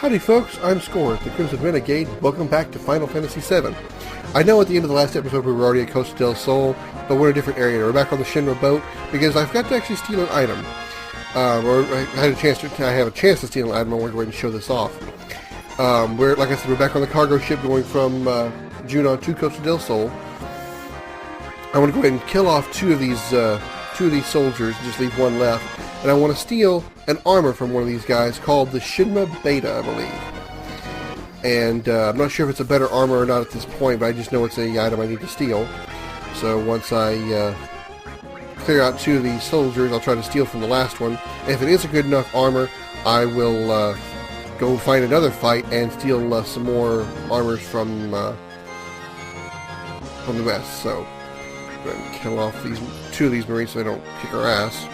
Howdy folks, I'm Scoryth, the Crimson Renegade. Welcome back to Final Fantasy VII. I know at the end of the last episode we were already at Costa Del Sol, but we're in a different area. We're back on the Shinra boat because I forgot to actually steal an item. Or I have a chance to steal an item. I want to go ahead and show this off. Like I said, we're back on the cargo ship going from Junon to Costa Del Sol. I want to go ahead and kill off two of these soldiers and just leave one left. And I want to steal an armor from one of these guys called the Shinra Beta, I believe. And I'm not sure if it's a better armor or not at this point, but I just know it's an item I need to steal. So once I clear out two of these soldiers, I'll try to steal from the last one. And if it is a good enough armor, I will go find another fight and steal some more armors from the west. So I'm going to kill off two of these Marines so they don't kick our ass.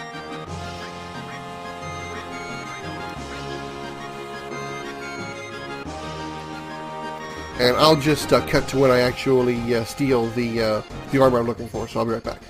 And I'll just cut to when I actually steal the armor I'm looking for, so I'll be right back.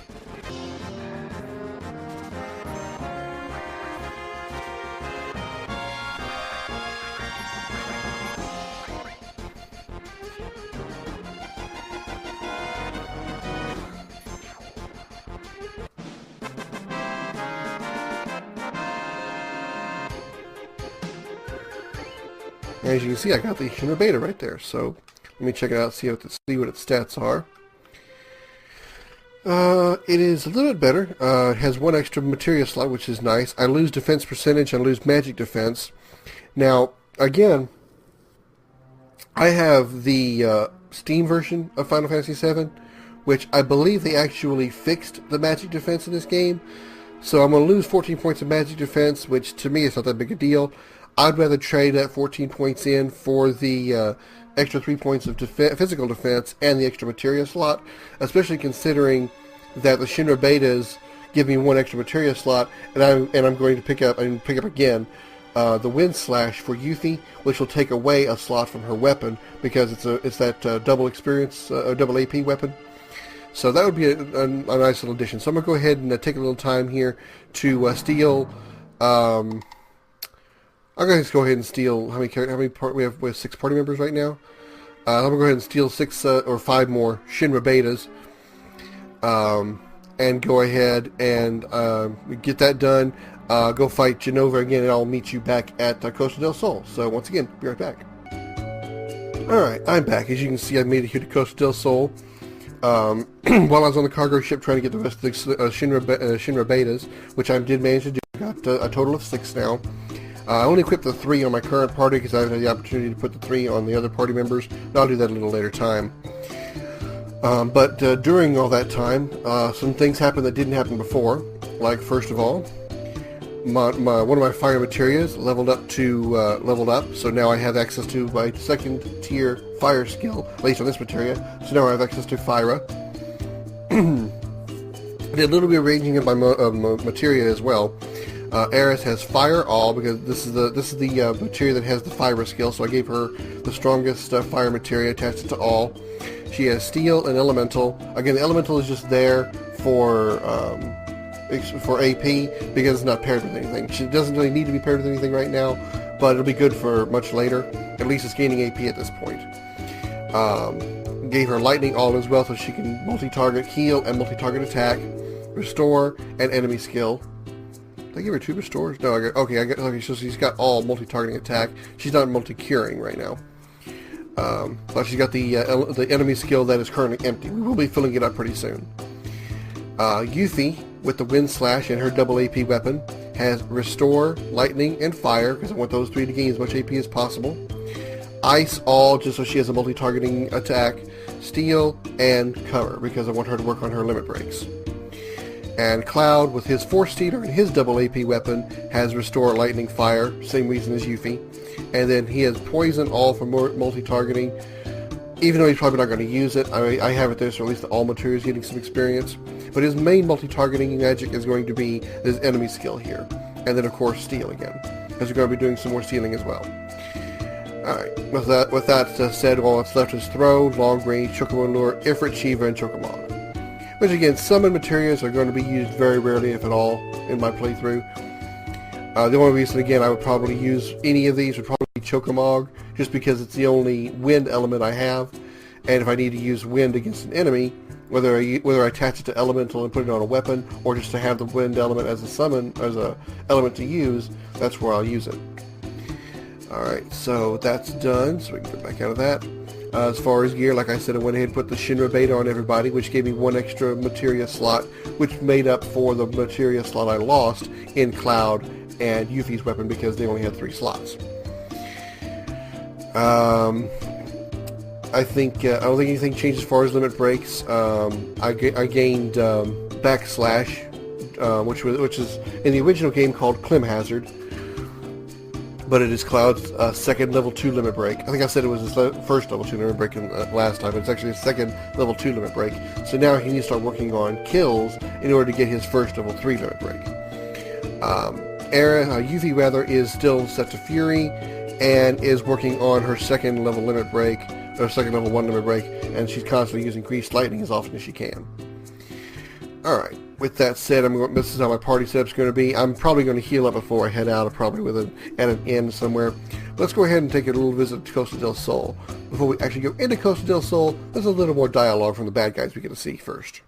As you can see, I got the Shinra Beta right there, so let me check it out, see what its stats are. It is a little bit better. It has one extra materia slot, which is nice. I lose defense percentage, I lose magic defense. Now, again, I have the Steam version of Final Fantasy VII, which I believe they actually fixed the magic defense in this game. So I'm going to lose 14 points of magic defense, which to me is not that big a deal. I'd rather trade that 14 points in for the extra 3 points of physical defense and the extra materia slot, especially considering that the Shinra Betas give me one extra materia slot, and I'm going to pick up again the Wind Slash for Yuffie, which will take away a slot from her weapon because it's that double experience, double AP weapon. So that would be a nice little addition. So I'm gonna go ahead and take a little time here to steal. I'm going to go ahead and steal, we have 6 party members right now. I'm going to go ahead and steal 6 or 5 more Shinra Betas. And go ahead and get that done. Go fight Genova again, and I'll meet you back at Costa Del Sol. So once again, be right back. Alright, I'm back. As you can see, I made it here to Costa Del Sol. While I was on the cargo ship trying to get the rest of the Shinra Betas, which I did manage to do. I got a total of 6 now. I only equipped the 3 on my current party because I had the opportunity to put the 3 on the other party members. And I'll do that at a little later time. But during all that time, some things happened that didn't happen before. Like, first of all, one of my fire materials leveled up, so now I have access to my second tier fire skill, at least on this materia. So now I have access to Fyra. I did a little bit of arranging of my materia as well. Eris has Fire All because this is the materia that has the Fyra skill, so I gave her the strongest fire materia, attached it to All. She has Steel and Elemental. Again, the Elemental is just there for AP because it's not paired with anything. She doesn't really need to be paired with anything right now, but it'll be good for much later. At least it's gaining AP at this point. Gave her Lightning All as well, so she can multi-target heal and multi-target attack, restore, and enemy skill. Did I give her 2 restores? No, okay, so she's got all multi-targeting attack. She's not multi-curing right now. But she's got the enemy skill that is currently empty. We will be filling it up pretty soon. Yuffie, with the Wind Slash and her double AP weapon, has Restore, Lightning, and Fire, because I want those 3 to gain as much AP as possible. Ice All, just so she has a multi-targeting attack. Steel, and Cover, because I want her to work on her limit breaks. And Cloud, with his Force Stealer and his double AP weapon, has Restore, Lightning, Fire, same reason as Yuffie. And then he has Poison All for more multi-targeting, even though he's probably not going to use it. I have it there, so at least the All material is getting some experience. But his main multi-targeting magic is going to be his enemy skill here. And then, of course, Steal again, because we're going to be doing some more stealing as well. Alright, with that said, all that's left is Throw, Long Range, Chocobo Lure, Ifrit, Shiva, and Chocomog. Which again, summon materials are going to be used very rarely, if at all, in my playthrough. The only reason, again, I would probably use any of these would probably be Chokamog, just because it's the only wind element I have. And if I need to use wind against an enemy, whether I attach it to elemental and put it on a weapon, or just to have the wind element as a element to use, that's where I'll use it. Alright, so that's done, so we can get back out of that. As far as gear, like I said, I went ahead and put the Shinra beta on everybody, which gave me one extra materia slot, which made up for the materia slot I lost in Cloud and Yuffie's weapon because they only had 3 slots. I don't think anything changed as far as limit breaks. I gained backslash, which is in the original game called Clim Hazard, but it is Cloud's second level 2 limit break. I think I said it was his first level 2 limit break last time, but it's actually his second level 2 limit break. So now he needs to start working on kills in order to get his first level 3 limit break. Yuffie rather is still set to Fury and is working on her second level limit break, or second level 1 limit break, and she's constantly using Greased Lightning as often as she can. Alright, with that said, this is how my party setup's going to be. I'm probably going to heal up before I head out, probably at an end somewhere. Let's go ahead and take a little visit to Costa Del Sol. Before we actually go into Costa Del Sol, there's a little more dialogue from the bad guys we get to see first.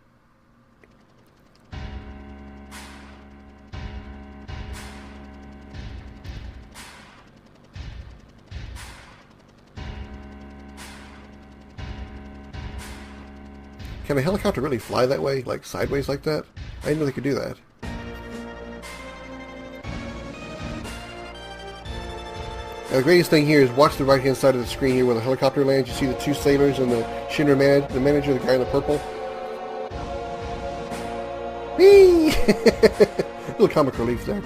Can a helicopter really fly that way, like sideways like that? I didn't know they could do that. Now, the greatest thing here is watch the right-hand side of the screen here where the helicopter lands. You see the 2 sailors and the Shinra the manager, the guy in the purple. Whee! Little comic relief there.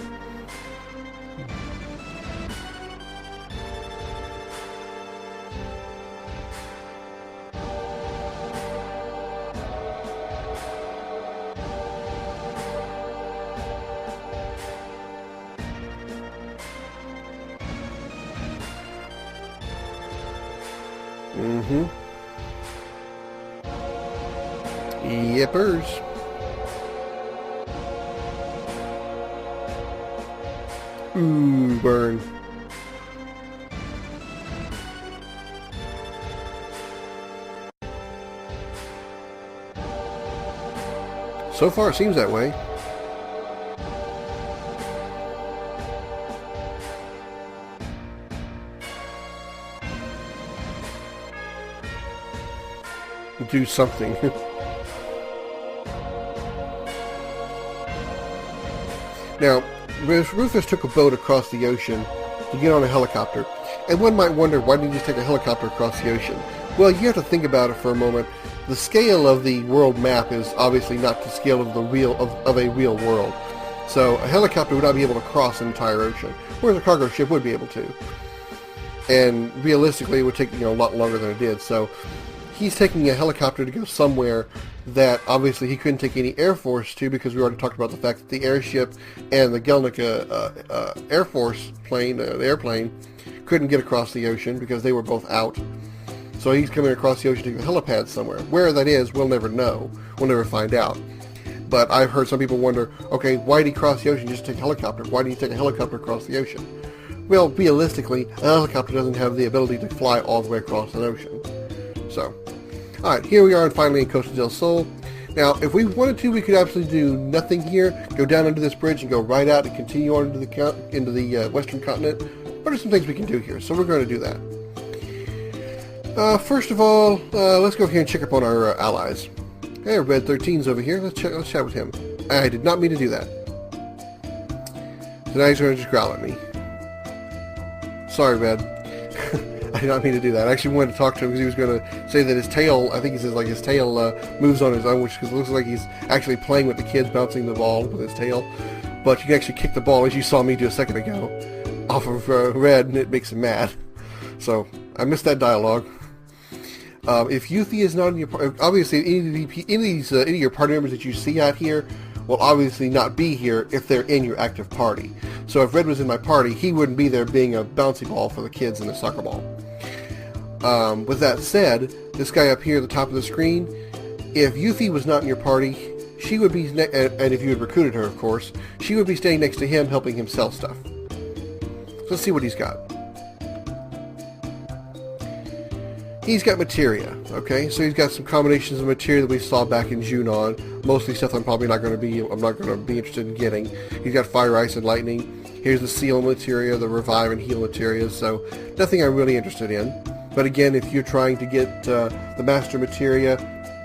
Yippers. Ooh, burn. So far it seems that way. Do something. Now, Rufus took a boat across the ocean to get on a helicopter, and one might wonder, why didn't he just take a helicopter across the ocean? Well, you have to think about it for a moment. The scale of the world map is obviously not the scale of a real world. So a helicopter would not be able to cross an entire ocean, whereas a cargo ship would be able to. And realistically, it would take a lot longer than it did. So he's taking a helicopter to go somewhere that obviously he couldn't take any Air Force to, because we already talked about the fact that the airship and the Gelnica Air Force plane, the airplane, couldn't get across the ocean because they were both out. So he's coming across the ocean to the helipad somewhere. Where that is, we'll never know. We'll never find out. But I've heard some people wonder, okay, why did he cross the ocean just to take a helicopter? Why did he take a helicopter across the ocean? Well, realistically, a helicopter doesn't have the ability to fly all the way across an ocean. So, alright, here we are finally in Costa del Sol. Now, if we wanted to, we could absolutely do nothing here, go down under this bridge and go right out and continue on into the western continent. What are some things we can do here? So we're going to do that. First of all, let's go here and check up on our allies. Hey, Red 13's over here. Let's chat with him. I did not mean to do that. So now he's going to just growl at me. Sorry, Red. I did not mean to do that. I actually wanted to talk to him because he was going to say that his tail, I think he says like his tail moves on his own, which because it looks like he's actually playing with the kids, bouncing the ball with his tail. But you can actually kick the ball, as you saw me do a second ago, off of Red, and it makes him mad. So I missed that dialogue. If Yuffie is not in your party, obviously any of your party members that you see out here will obviously not be here if they're in your active party. So if Red was in my party, he wouldn't be there being a bouncy ball for the kids in the soccer ball. With that said, this guy up here at the top of the screen, if Yuffie was not in your party, she would be, and if you had recruited her, of course, she would be staying next to him helping him sell stuff. So let's see what he's got. he's got materia, okay? So he's got some combinations of materia that we saw back in Junon. Mostly stuff I'm not going to be interested in getting. He's got fire, ice, and lightning. Here's the seal materia, the revive and heal materia, so nothing I'm really interested in. But again, if you're trying to get the master materia,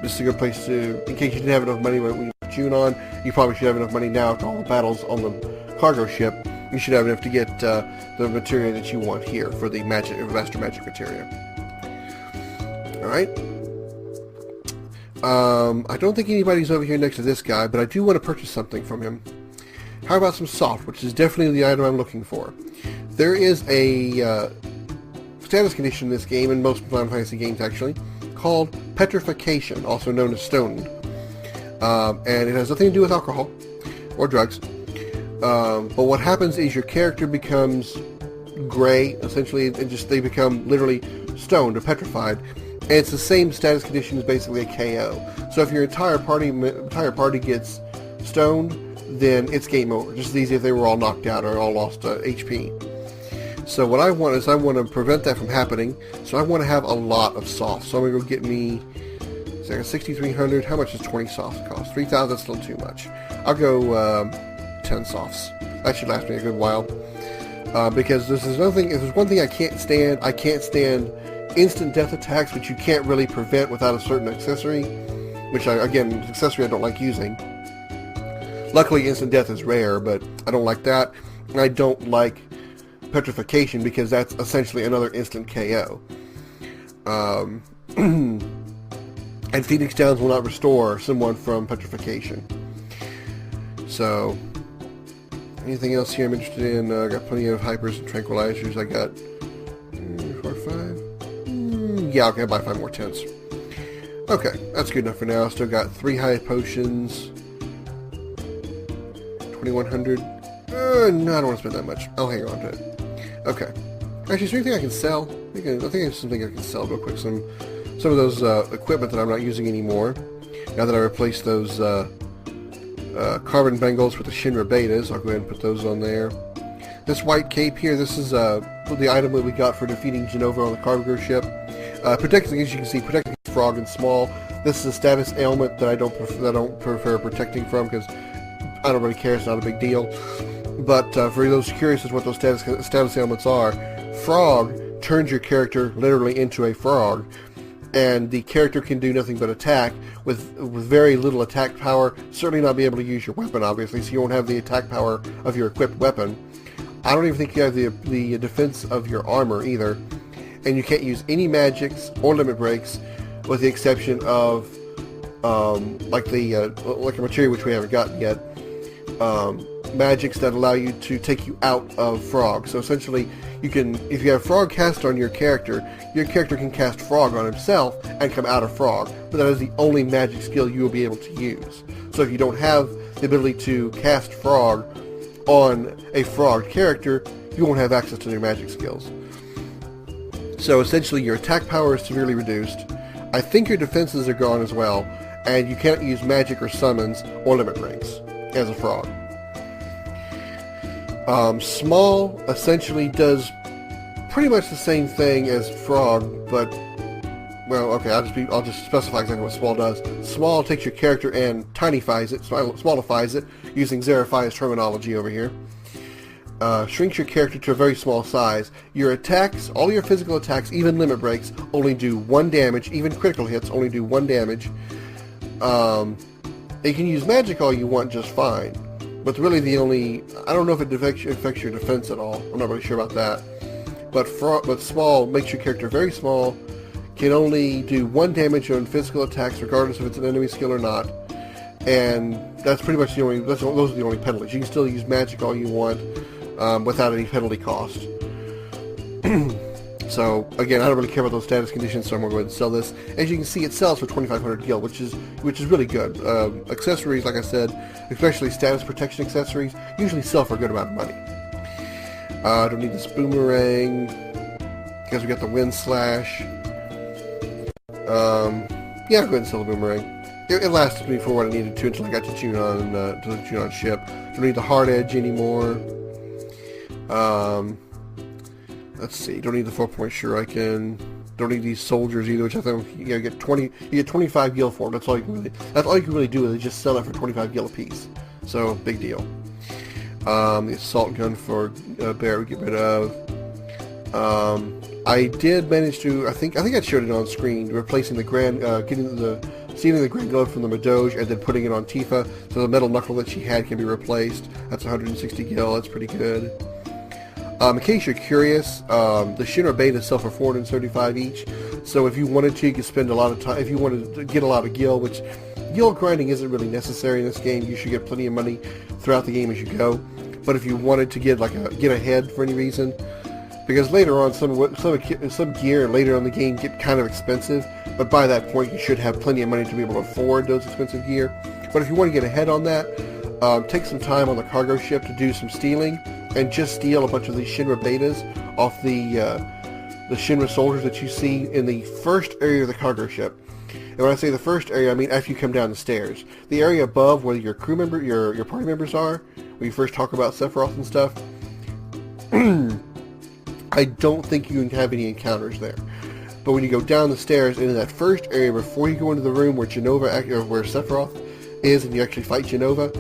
this is a good place to, in case you didn't have enough money when you Junon, you probably should have enough money now after all the battles on the cargo ship. You should have enough to get the materia that you want here for the master magic materia. Alright. I don't think anybody's over here next to this guy, but I do want to purchase something from him. How about some soft, which is definitely the item I'm looking for. There is a status condition in this game, and most Final Fantasy games actually, called petrification, also known as stoned. And it has nothing to do with alcohol or drugs. But what happens is your character becomes gray, essentially, and they become literally stoned or petrified. And it's the same status condition as basically a KO. So if your entire party gets stoned, then it's game over. Just as easy if they were all knocked out or all lost HP. So what I want is I want to prevent that from happening. So I want to have a lot of softs. So I'm going to go get me 6,300. How much does 20 softs cost? 3,000. That's still too much. I'll go 10 softs. That should last me a good while. Because there's one thing I can't stand. I can't stand instant death attacks, which you can't really prevent without a certain accessory. Which again, accessory I don't like using. Luckily, instant death is rare, but I don't like that. And I don't like petrification because that's essentially another instant KO. And Phoenix Downs will not restore someone from petrification. So, anything else here I'm interested in? I got plenty of hypers and tranquilizers. I got 4, 5. Yeah, okay, I'll buy 5 more tents. Okay, that's good enough for now. Still got 3 high potions. 2,100. No, I don't want to spend that much. I'll hang on to it. Okay. Actually, is there anything I can sell? I think there's something I can sell real quick. Some of those equipment that I'm not using anymore. Now that I replaced those carbon bangles with the Shinra betas, I'll go ahead and put those on there. This white cape here, this is the item that we got for defeating Genova on the cargo ship. Protecting, as you can see, protecting Frog and Small. This is a status ailment that I don't prefer protecting from because I don't really care. It's not a big deal. But for those curious as what those status ailments are, Frog turns your character literally into a frog, and the character can do nothing but attack with very little attack power. Certainly not be able to use your weapon, obviously, so you won't have the attack power of your equipped weapon. I don't even think you have the defense of your armor either, and you can't use any magics or limit breaks, with the exception of like a materia which we haven't gotten yet. Magics that allow you to take you out of Frog. So essentially, you can, if you have Frog cast on your character can cast Frog on himself and come out of Frog. But that is the only magic skill you will be able to use. So if you don't have the ability to cast Frog on a Frog character, you won't have access to their magic skills. So essentially, your attack power is severely reduced. I think your defenses are gone as well, and you can't use magic or summons or limit breaks as a Frog. Small essentially does pretty much the same thing as Frog, but, well, okay, I'll just specify exactly what Small does. Small takes your character and tinifies it, smallifies it, using Xeraphia's terminology over here. Shrinks your character to a very small size. Your attacks, all your physical attacks, even limit breaks, only do 1 damage. Even critical hits only do 1 damage. You can use magic all you want just fine. But really I don't know if it affects your defense at all. I'm not really sure about that. But Small makes your character very small, can only do 1 damage on physical attacks regardless if it's an enemy skill or not. And that's pretty much those are the only penalties. You can still use magic all you want without any penalty cost. So again, I don't really care about those status conditions, so I'm going to go ahead and sell this. As you can see, it sells for 2,500 gil, which is really good. Accessories, like I said, especially status protection accessories, usually sell for a good amount of money. I don't need this boomerang because we got the wind slash. Yeah, I'll go ahead and sell the boomerang. It lasted me for what I needed to until I got to the Junon ship. Don't need the hard edge anymore. Let's see, don't need the 4-point shuriken. Don't need these soldiers either, which I think you get 20. You get 25 gil for them. That's all you can really do is just sell it for 25 gil a piece. So big deal. The assault gun for Bear we get rid of. I did manage to. I think I showed it on screen. Replacing the stealing the Grand Glove from the Madoge and then putting it on Tifa, so the metal knuckle that she had can be replaced. That's 160 gil. That's pretty good. In case you're curious, the Shinra betas sell for 435 each. So if you wanted to, you could spend a lot of time. If you wanted to get a lot of gil, which gil grinding isn't really necessary in this game, you should get plenty of money throughout the game as you go. But if you wanted to get ahead for any reason, because later on some gear later on in the game get kind of expensive, but by that point you should have plenty of money to be able to afford those expensive gear. But if you want to get ahead on that, take some time on the cargo ship to do some stealing, and just steal a bunch of these Shinra betas off the Shinra soldiers that you see in the first area of the cargo ship. And when I say the first area, I mean after you come down the stairs. The area above where your crew member, your party members are, when you first talk about Sephiroth and stuff, I don't think you can have any encounters there. But when you go down the stairs into that first area before you go into the room where where Sephiroth is and you actually fight Genova,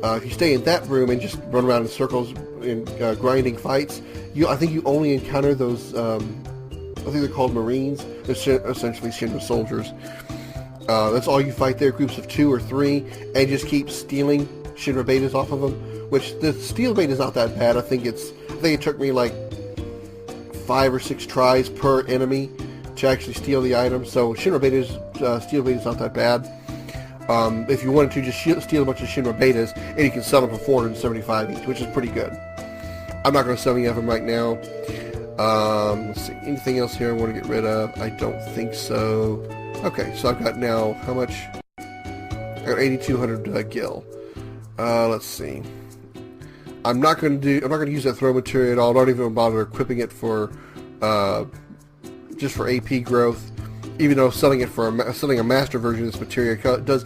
if you stay in that room and just run around in circles in grinding fights, I think you only encounter those, I think they're called Marines, essentially Shinra soldiers. That's all you fight there, groups of 2 or 3, and just keep stealing Shinra betas off of them, which the steal beta is not that bad. I think it took me like 5 or 6 tries per enemy to actually steal the item, so Shinra betas, steal beta is not that bad. If you wanted to, just steal a bunch of Shinra betas, and you can sell them for 475 each, which is pretty good. I'm not going to sell any of them right now. Let's see, anything else here I want to get rid of? I don't think so. Okay, so I've got now, how much? I got 8,200 gil. Let's see. I'm not going to use that throw material at all. I'm not even bother equipping it for, just for AP growth. Even though selling a master version of this material does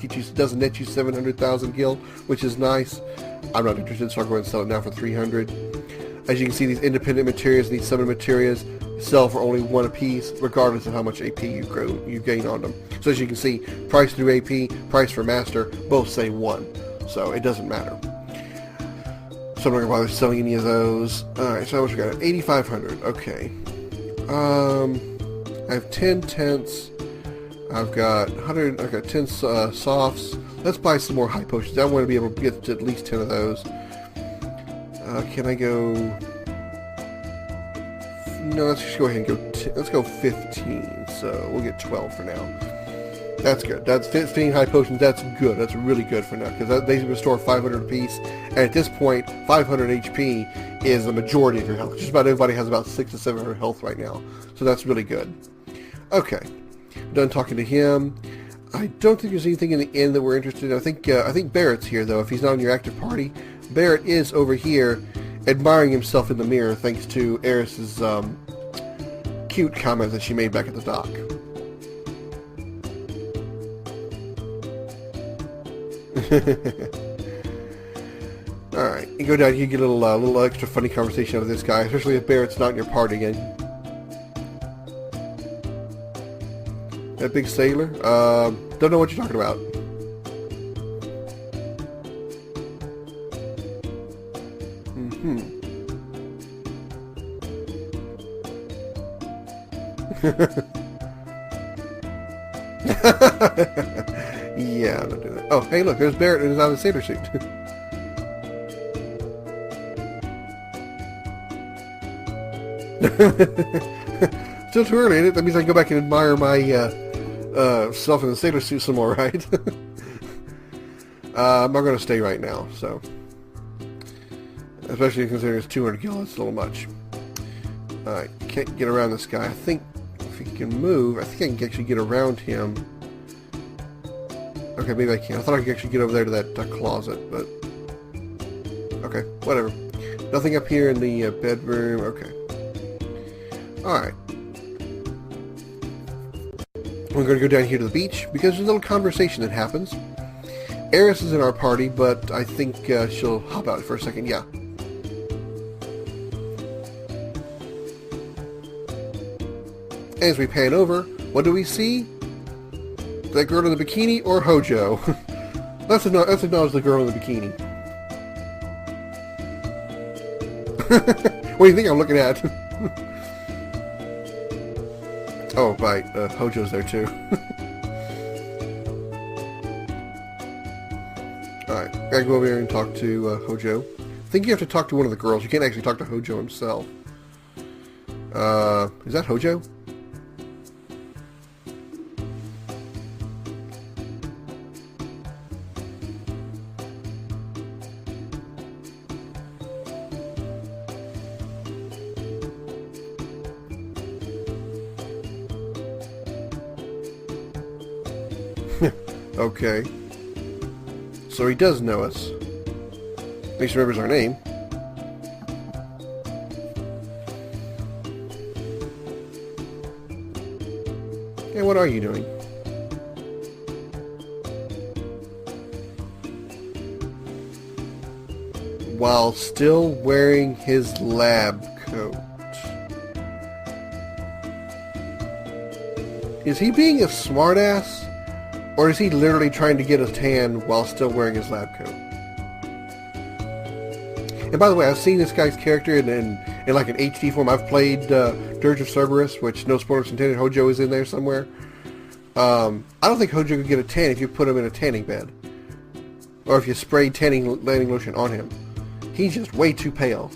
net you 700,000 gil, which is nice. I'm not interested, so I'll go ahead and sell it now for 300. As you can see, these independent materials and these summon materials sell for only 1 apiece, regardless of how much AP you gain on them. So as you can see, price through AP, price for master, both say 1, so it doesn't matter. So I'm not going to bother selling any of those. Alright, so how much we got? 8,500, okay. I have 10 tents. I've got 10 softs. Let's buy some more high potions. I want to be able to get to at least 10 of those. Can I go? No, let's just go ahead and go. Let's go 15. So we'll get 12 for now. That's good. That's 15 high potions. That's good. That's really good for now because they restore 500 apiece. And at this point, 500 HP is the majority of your health. Just about everybody has about 600 to 700 health right now. So that's really good. Okay, done talking to him. I don't think there's anything in the inn that we're interested in. I think Barrett's here though. If he's not in your active party, Barrett is over here, admiring himself in the mirror thanks to Eris's cute comment that she made back at the dock. All right, you go down here, get a little extra funny conversation out of this guy, especially if Barrett's not in your party again. That big sailor? Don't know what you're talking about. Yeah, I'm not doing that. Oh, hey look, there's Barrett in his out of sailor suit. Still too early, ain't it? That means I can go back and admire my self in the sailor suit some more, right? I'm not going to stay right now, so. Especially considering it's 200 gil, it's a little much. Alright, can't get around this guy. I think if he can move, I think I can actually get around him. Okay, maybe I can. I thought I could actually get over there to that closet, but... Okay, whatever. Nothing up here in the bedroom. Okay. Alright. We're going to go down here to the beach, because there's a little conversation that happens. Eris is in our party, but I think she'll hop out for a second. Yeah. As we pan over, what do we see? That girl in the bikini or Hojo? Let's acknowledge the girl in the bikini. What do you think I'm looking at? Oh, right. Hojo's there too. Alright, gotta go over here and talk to Hojo. I think you have to talk to one of the girls. You can't actually talk to Hojo himself. Is that Hojo? Okay. So he does know us. At least remembers our name. Hey, what are you doing? While still wearing his lab coat. Is he being a smartass? Or is he literally trying to get a tan while still wearing his lab coat? And by the way, I've seen this guy's character in like an HD form. I've played Dirge of Cerberus, which, no spoilers intended, Hojo is in there somewhere. I don't think Hojo could get a tan if you put him in a tanning bed. Or if you sprayed tanning lotion on him. He's just way too pale.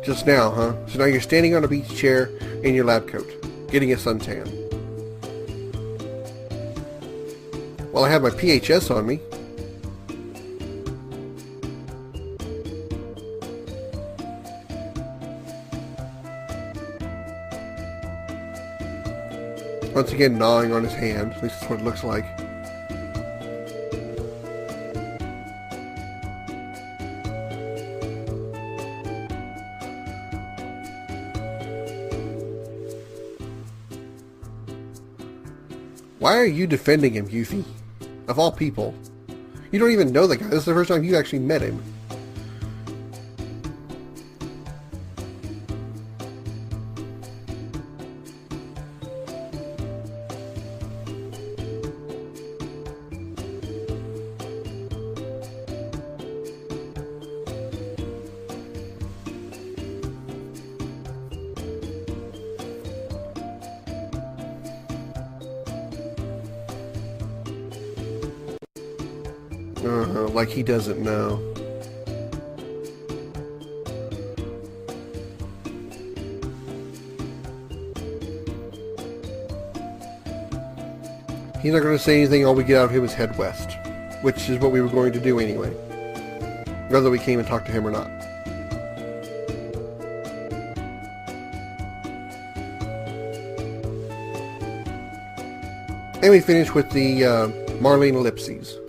Just now, huh? So now you're standing on a beach chair in your lab coat, getting a suntan. Well, I have my PHS on me. Once again, gnawing on his hand. At least that's what it looks like. Why are you defending him, Yuffie? Of all people. You don't even know the guy. This is the first time you actually met him. Like he doesn't know. He's not going to say anything. All we get out of him is head west, which is what we were going to do anyway, whether we came and talked to him or not. And we finish with the Marlene ellipses.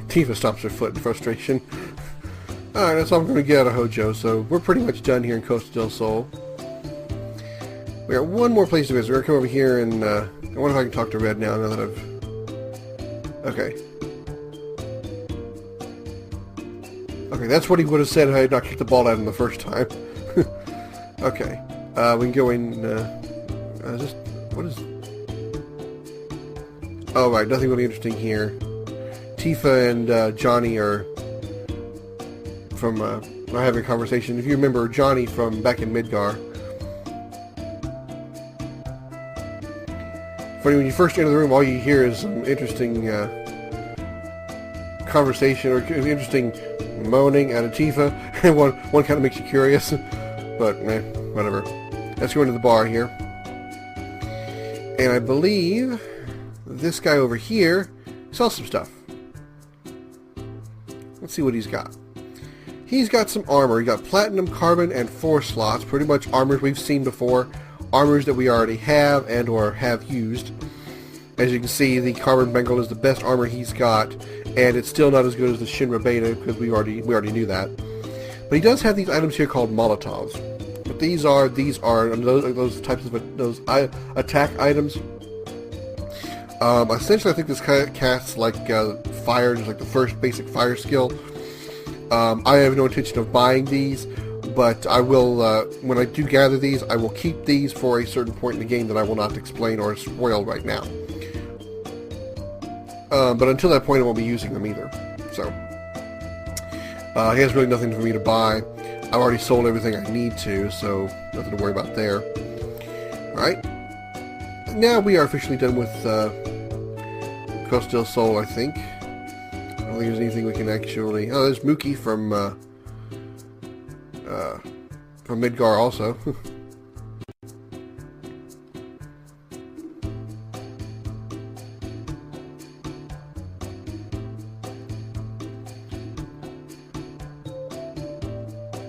Tifa stomps her foot in frustration. Alright, that's all I'm going to get out of Hojo, so we're pretty much done here in Costa del Sol. We got one more place to visit. We're going to come over here and I wonder if I can talk to Red now that I've... Okay. Okay, that's what he would have said if I had not kicked the ball at him the first time. Okay. We can go in... just... What is... Oh, right, nothing really interesting here. Tifa and Johnny are having a conversation. If you remember Johnny from back in Midgar. Funny, when you first enter the room, all you hear is some interesting conversation or interesting moaning out of Tifa, and one kind of makes you curious. But, whatever. Let's go into the bar here. And I believe this guy over here sells some stuff. Let's see what he's got. He's got some armor. He got platinum, carbon, and 4 slots. Pretty much armors we've seen before. armors that we already have and or have used. As you can see, the Carbon Bengal is the best armor he's got, and it's still not as good as the Shinra Beta because we already knew that. But he does have these items here called Molotovs. But these are those types of attack items. Essentially, I think this casts like fire, just like the first basic fire skill. I have no intention of buying these, but I will, when I do gather these, I will keep these for a certain point in the game that I will not explain or spoil right now. But until that point, I won't be using them either. So, he has really nothing for me to buy. I've already sold everything I need to, so nothing to worry about there. Alright. Now we are officially done with Costa del Sol, I think. I don't think there's anything we can actually... Oh, there's Mookie from Midgar also.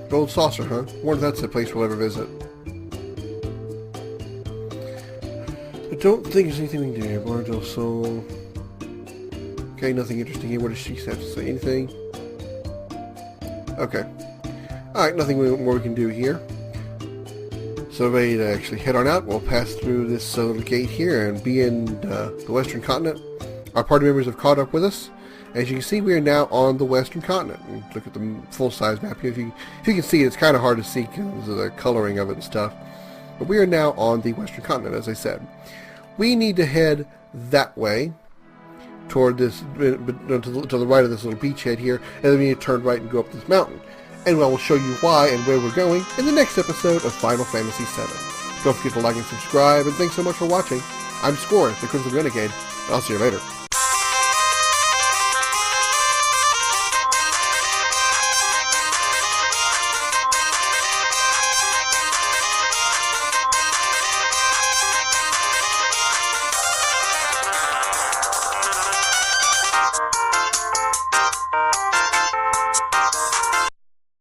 Gold Saucer, huh? I wonder if that's a place we'll ever visit. I don't think there's anything we can do here. Bar del Sol. Okay, nothing interesting here. What does she have to say? Anything? Okay. Alright, nothing more we can do here. So ready to actually head on out. We'll pass through this little gate here and be in the Western Continent. Our party members have caught up with us. As you can see, we are now on the Western Continent. And look at the full-size map here. If you can see it, it's kind of hard to see because of the coloring of it and stuff. But we are now on the Western Continent, as I said. We need to head that way, toward this, to the right of this little beachhead here, and then we need to turn right and go up this mountain. And I will show you why and where we're going in the next episode of Final Fantasy VII. Don't forget to like and subscribe, and thanks so much for watching. I'm Scoryth, the Crimson Renegade, and I'll see you later.